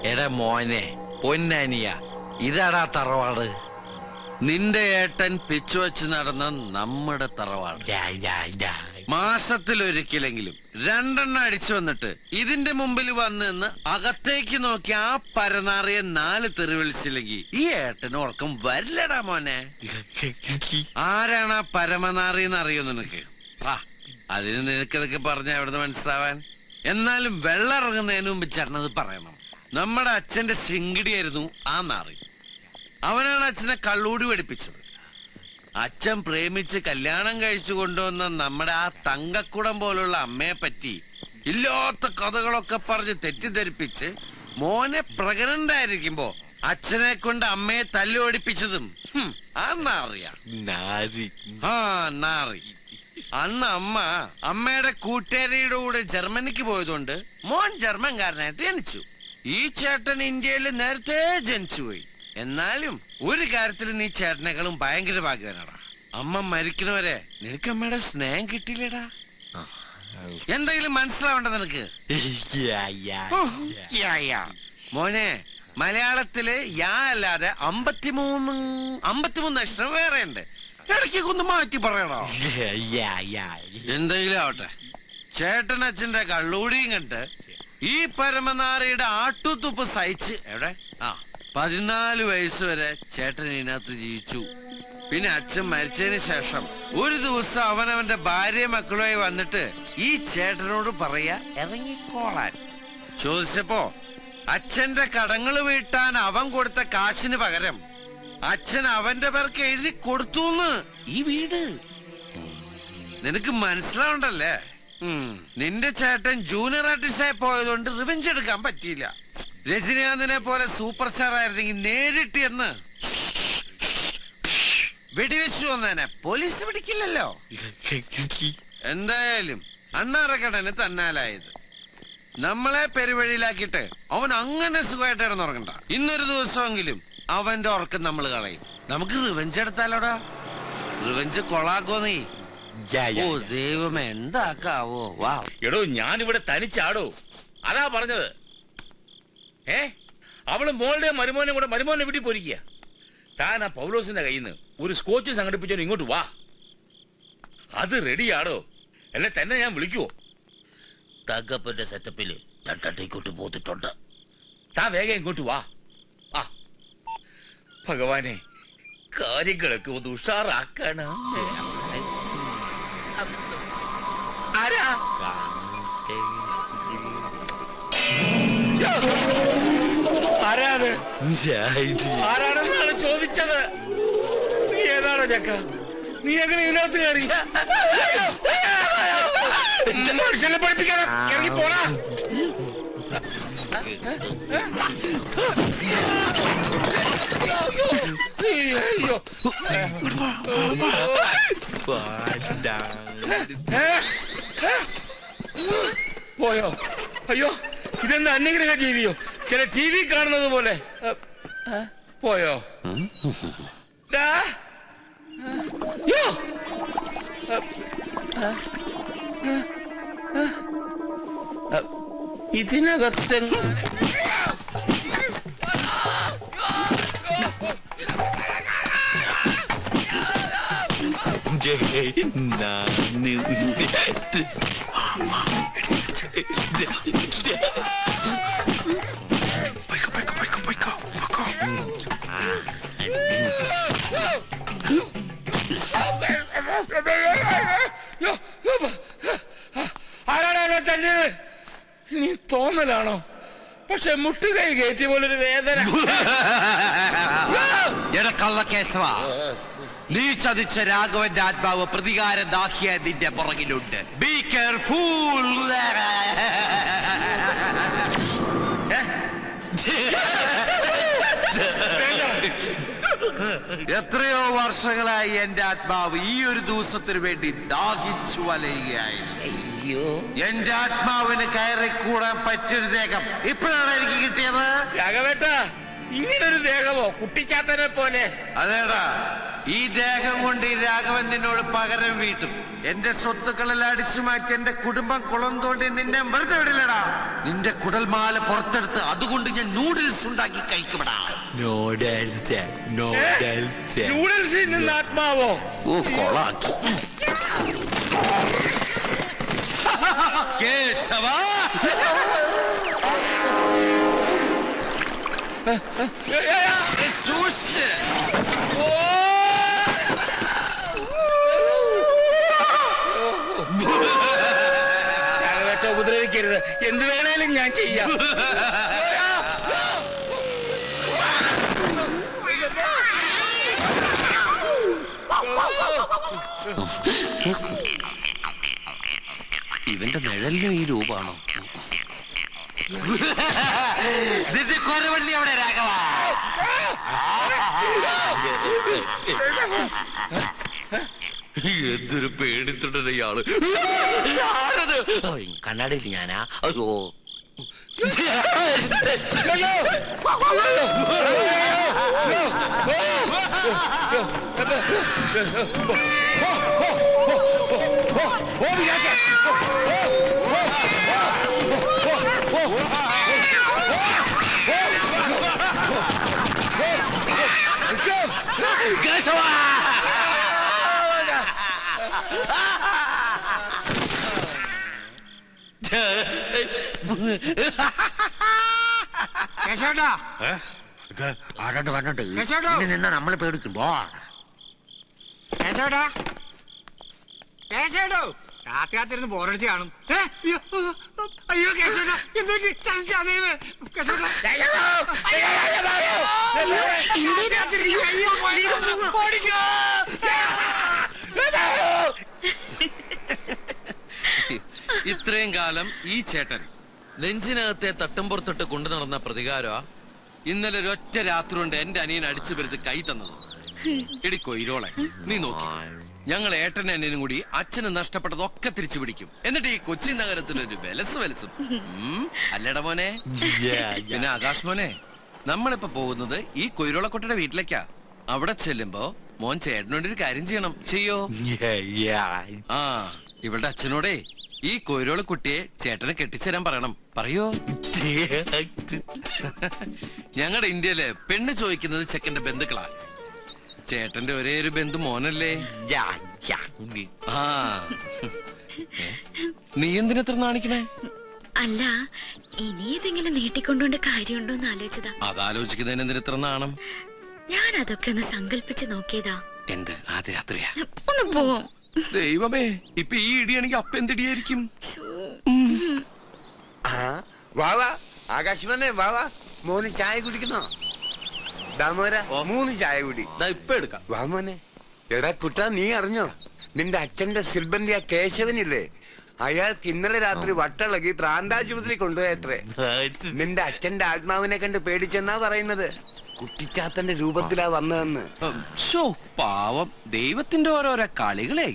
എടാ മോനെ പൊന്നാനിയ, ഇതാടാ തറവാട്. നിന്റെ ഏട്ടൻ പിച്ചു വെച്ച് നടന്ന നമ്മുടെ തറവാട്. മാസത്തിലൊരിക്കലെങ്കിലും 2 എണ്ണം അടിച്ചു വന്നിട്ട് ഇതിന്റെ മുമ്പിൽ വന്ന് നിന്ന് അകത്തേക്ക് നോക്കി ആ പരനാറിയെ 4 തെറി വിളിച്ചില്ലെങ്കിൽ ഈ ഏട്ടന് ഉറക്കം വരില്ലടാ മോനെ. ആരാണ് ആ പരമനാറിയെന്ന് അറിയോ നിനക്ക്? അതിന് നിനക്കതൊക്കെ പറഞ്ഞ എവിടുന്ന് മനസ്സിലാവാൻ? എന്നാലും വെള്ളം ഇറങ്ങുന്നതിന് മുമ്പ് ചേട്ടനത് പറയണം. നമ്മുടെ അച്ഛന്റെ ശിങ്കിടിയായിരുന്നു ആ നാറി. അവനാണ് അച്ഛനെ കള്ളൂടി പഠിപ്പിച്ചത്. അച്ഛൻ പ്രേമിച്ച് കല്യാണം കഴിച്ചു കൊണ്ടുവന്ന നമ്മുടെ ആ തങ്കക്കുടം പോലുള്ള അമ്മയെ പറ്റി ഇല്ലാത്ത കഥകളൊക്കെ പറഞ്ഞ് തെറ്റിദ്ധരിപ്പിച്ച് മോനെ പ്രഗ്നന്റ് ആയിരിക്കുമ്പോ അച്ഛനെ കൊണ്ട് അമ്മയെ തല്ലി ഓടിപ്പിച്ചതും ആ നാറിയാ. നാറി. അന്ന് അമ്മയുടെ കൂട്ടുകാരിയുടെ കൂടെ ജർമ്മനിക്ക് പോയതുകൊണ്ട് മോൻ ജർമ്മൻകാരനായിട്ട് ജനിച്ചു. ഈ ചേട്ടൻ ഇന്ത്യയിൽ നേരത്തെ ജനിച്ചുപോയി. എന്നാലും ഒരു കാര്യത്തിൽ നീ ചേട്ടനേക്കാളും ഭയങ്കര ഭാഗ്യവാനാടാ. അമ്മ മരിക്കണവരെ നിനക്ക് അമ്മയുടെ സ്നേഹം കിട്ടിയില്ലടാ. എന്തെങ്കിലും മനസ്സിലാവണ്ട നിനക്ക്? മോനെ, മലയാളത്തില് യാ അല്ലാതെ 53 അക്ഷരം വേറെ ഉണ്ട്. ഇടയ്ക്ക് ഒന്ന് മാറ്റി പറയണോ? എന്തെങ്കിലും ആവട്ടെ, ചേട്ടനച്ഛന്റെ കള്ളൂടിയും കണ്ട് ഈ പരമനാറിയുടെ ആട്ടുതുപ്പ് സഹിച്ച് 14 വയസ്സ് വരെ ചേട്ടൻ ഇതിനകത്ത് ജീവിച്ചു. പിന്നെ അച്ഛൻ മരിച്ചതിന് ശേഷം ഒരു ദിവസം അവനവന്റെ ഭാര്യ മക്കളുമായി വന്നിട്ട് ഈ ചേട്ടനോട് പറയാ ഇറങ്ങിക്കോളാൻ. ചോദിച്ചപ്പോ അച്ഛന്റെ കടങ്ങള് വീട്ടാൻ അവൻ കൊടുത്ത കാശിന് പകരം അച്ഛൻ അവന്റെ പേർക്ക് എഴുതി കൊടുത്തുന്ന് ഈ വീട്. നിനക്ക് മനസ്സിലാവണ്ടല്ലേ? നിന്റെ ചേട്ടൻ ജൂനിയർ ആർട്ടിസ്റ്റായി പോയതുകൊണ്ട് റിവെഞ്ച് എടുക്കാൻ പറ്റിയില്ല. രജനീകാന്തിനെ പോലെ സൂപ്പർ സ്റ്റാർ ആയിരുന്നെങ്കിൽ നേരിട്ട് എന്ന് വെടിവെച്ചു വന്നേനെ. പോലീസ് പിടിക്കില്ലല്ലോ. എന്തായാലും അണ്ണാറക്കടന് തന്നാലായത്. നമ്മളെ പെരുവഴിയിലാക്കിയിട്ട് അവൻ അങ്ങനെ സുഖമായിട്ട് ഇടന്നുറങ്ങണ്ട. ഇന്നൊരു ദിവസമെങ്കിലും അവന്റെ ഉറക്കം നമ്മൾ കളയും. നമുക്ക് റിവെഞ്ച് എടുത്താലോടാ. റിവെഞ്ച് കൊളാക്കോ നീ? ഓ ദൈവമേ, എന്താക്കാവോ? വാ എടോ, ഞാനിവിടെ തനിച്ചാടോ, അതാ പറഞ്ഞത്. അവള് മോളുടെ മരുമോനെ കൂടെ മരുമോനെ വീട്ടിൽ പോയിരിക്കുക. താൻ ആ പൗലോസിന്റെ കയ്യിൽ നിന്ന് ഒരു സ്കോച്ച് സംഘടിപ്പിച്ചോ, ഇങ്ങോട്ട് വാ. അത് റെഡിയാടോ, അല്ലെ തന്നെ ഞാൻ വിളിക്കുവോ? തകപ്പന്റെ സെറ്റപ്പില് രണ്ടട്ടേക്കോട്ട് പോത്തിട്ടുണ്ട്. താ വേഗം ഇങ്ങോട്ട് വാ. ഭഗവാനെ, കാര്യങ്ങളൊക്കെ ഒന്ന് ഉഷാറാക്കണം. ആരാണെന്നാണ് ചോദിച്ചത്. നീ ഏതാണോ ചക്ക? നീ എങ്ങനെ ഇതിനകത്ത് കയറി? മനുഷ്യനെ പഠിപ്പിക്കാതെ ഇറങ്ങി പോടാ. പോയോ? അയ്യോ, ഇതെന്താ അന്യഗ്രഹ ജീവിയോ? ചില ടി വി കാണുന്നത് പോലെ. പോയോ? ഇതിനകത്തെങ്ങും ആരാണോ തല്ലിയത്? നീ തോന്നലാണോ? പക്ഷെ മുട്ടുകൈ കയറ്റിയ പോലൊരു വേദന. നീ ചതിച്ച രാഘവന്റെ ആത്മാവ് പ്രതികാര ദാഹിയ നിന്റെ പുറകിലുണ്ട്. Be careful. എത്രയോ വർഷങ്ങളായി എന്റെ ആത്മാവ് ഈ ഒരു ദിവസത്തിന് വേണ്ടി ദാഹിച്ചു വലയുകയായിരുന്നു. അയ്യോ, എന്റെ ആത്മാവിന് കയറിക്കൂടാൻ പറ്റിയൊരു ദേഹം ഇപ്പോഴാണ് എനിക്ക് കിട്ടിയത്. രാഘവേട്ട, ഇങ്ങനൊരു ദേഹമോ? കുട്ടിച്ചാത്തനെ പോലെ. അതേടാ, ഈ ദേഹം കൊണ്ട് ഈ രാഘവൻ നിന്നോട് പകരം വീട്ടും. എന്റെ സ്വത്തുക്കളെല്ലാം അടിച്ചു മാറ്റി എന്റെ കുടുംബം കുളം തോണ്ടി നിന്നെ വെറുതെ വിടില്ലടാ. നിന്റെ കുടൽമാല പുറത്തെടുത്ത് അതുകൊണ്ട് ഞാൻ നൂഡിൽസ് ഉണ്ടാക്കി കഴിക്കുമടാ. നൂഡിൽസിൽ നിന്ന് ആത്മാവോ? ഓ കൊളാക്കി. കേശവാ, സൂക്ഷിച്ച്. ഉപദ്രവിക്കരുത്, എന്ത് വേണേലും ഞാൻ ചെയ്യാം. ഇവന്റെ നിഴലിനും ഈ രൂപാണോ? നിന്റെ കൊരവള്ളി അവിടെ രാഘവ. എന്തൊരു പേടിത്തിട്ട ഇയാള്. കണ്ണാടിയിൽ ഞാനാ. അയ്യോ, ആരാണ്ട് പറഞ്ഞിട്ട് നിന്നാ നമ്മള് പേടിക്കുമ്പോ കാത്തിരുന്ന് ബോറടിച്ച് കാണും. അയ്യോ കേശോട്ടാ, എന്തോ ചതിച്ചതേവേ കേശോട്ടാ. ഇത്രയും കാലം ഈ ചേട്ടൻ നെഞ്ചിനകത്തെ തട്ടുംപുറത്തിട്ട് കൊണ്ടു നടന്ന പ്രതികാരമാ ഇന്നലെ ഒരൊറ്റ രാത്രി കൊണ്ട് എന്റെ അനിയൻ അടിച്ചു വരുത്തി കൈ തന്നത്. ഇടിക്കൊയിരോളെ നീ നോക്കി, ഞങ്ങൾ ഏട്ടനും അനിയനും കൂടി അച്ഛന് നഷ്ടപ്പെട്ടതൊക്കെ തിരിച്ചു പിടിക്കും. എന്നിട്ട് ഈ കൊച്ചി നഗരത്തിലൊരു വെലസും അല്ലട മോനെ. പിന്നെ ആകാശ് മോനെ, നമ്മളിപ്പോ പോകുന്നത് ഈ കൊയിരോളക്കുട്ടിയുടെ വീട്ടിലേക്കാ. അവിടെ ചെല്ലുമ്പോ മോൻ ചേട്ടനോട് ഒരു കാര്യം ചെയ്യണം. ചെയ്യോ? ആ, ഇവളുടെ അച്ഛനോടേ ഈ കൊയിരോള കുട്ടിയെ ചേട്ടനെ കെട്ടിച്ചേരാൻ പറയണം. പറയോ? ഞങ്ങളുടെ ഇന്ത്യയില് പെണ്ണ് ചോദിക്കുന്നത് ചെക്കന്റെ ബന്ധുക്കളാ. ചേട്ടന്റെ ഒരേ ഒരു ബന്ധു മോനല്ലേ. ആ, നീ എന്തിനത്ര നാണിക്കണേ? അല്ല, ഇനി ഇതെങ്കിലും നീട്ടിക്കൊണ്ടുകൊണ്ട് കാര്യമുണ്ടോന്ന് ആലോചിച്ചതാ. അതാലോചിക്കുന്നതിന് എന്തിനത്ര നാണം? ഞാൻ അതൊക്കെ ഒന്ന് സങ്കല്പിച്ച് നോക്കിയതാ. എന്ത് ആദ്യ രാത്രിയാ? ഒന്ന് പോവും. ദൈവമേ, ഇപ്പൊ ഈ ഇടിയാണെങ്കിൽ അപ്പ എന്തിടിയായിരിക്കും? വാവാ ആകാശവാനെ, വാവാ മോന് ചായ കുടിക്കുന്നോ? ദാമോര 3 ചായ കുടി. ഇപ്പൊ എടുക്കാം. വാ മോനെ. എടാ കുട്ടാ, നീ അറിഞ്ഞോ നിന്റെ അച്ഛന്റെ സിൽബന്തി ആ കേശവനില്ലേ, അയാൾക്ക് ഇന്നലെ രാത്രി വട്ടിളകി പ്രാന്താശുപത്രി കൊണ്ടുപോയത്രേ. നിന്റെ അച്ഛന്റെ ആത്മാവിനെ കണ്ട് പേടിച്ചെന്നാ പറയുന്നത്. കുട്ടിച്ചാത്തന്റെ രൂപത്തിലാ വന്നതെന്ന്. പാവം, ദൈവത്തിന്റെ ഓരോരോ കളികളെ.